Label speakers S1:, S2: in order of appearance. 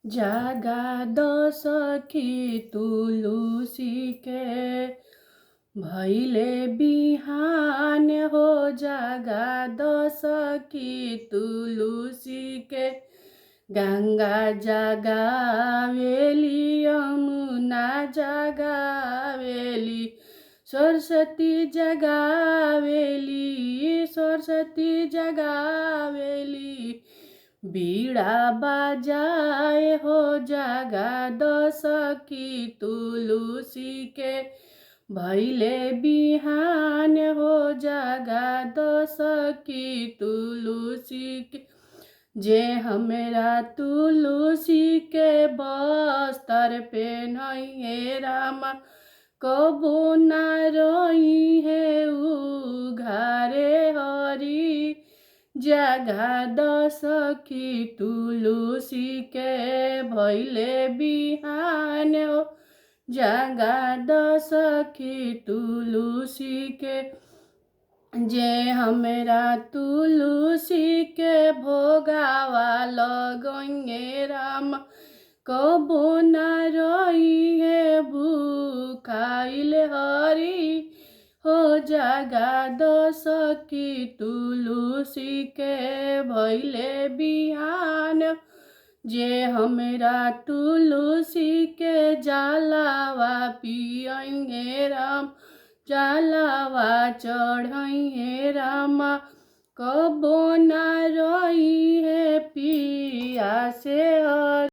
S1: जागा दसखी तुलसी के भैले बिहान हो। जागा दसखी तुलसी के गंगा जगावेली यमुना जगावेली सरस्वती जगावेली सरस्वती जगावेली बीड़ा बजाए हो। जागा दसखी तुलसी के भैले बिहान हो। जागा दसखी तुलसी के जे हमरा तुलसी के बस्तर पेन्हइहे रामा कबो न रही है उघारे हरी। जागा दसखी तुलसी के भैले बिहान हो। जागा दसखी तुलसी के जे हमरा तुलसी के भोगावा लगइहे राम कबो न रही है भूखाइल हरी हो। जागा दसखी तुलसी के भैले बिहान जे हमरा तुलसी के जलावा पियइहे राम जलावा चढ़इहे रामा कबो न रही है पिया से हर।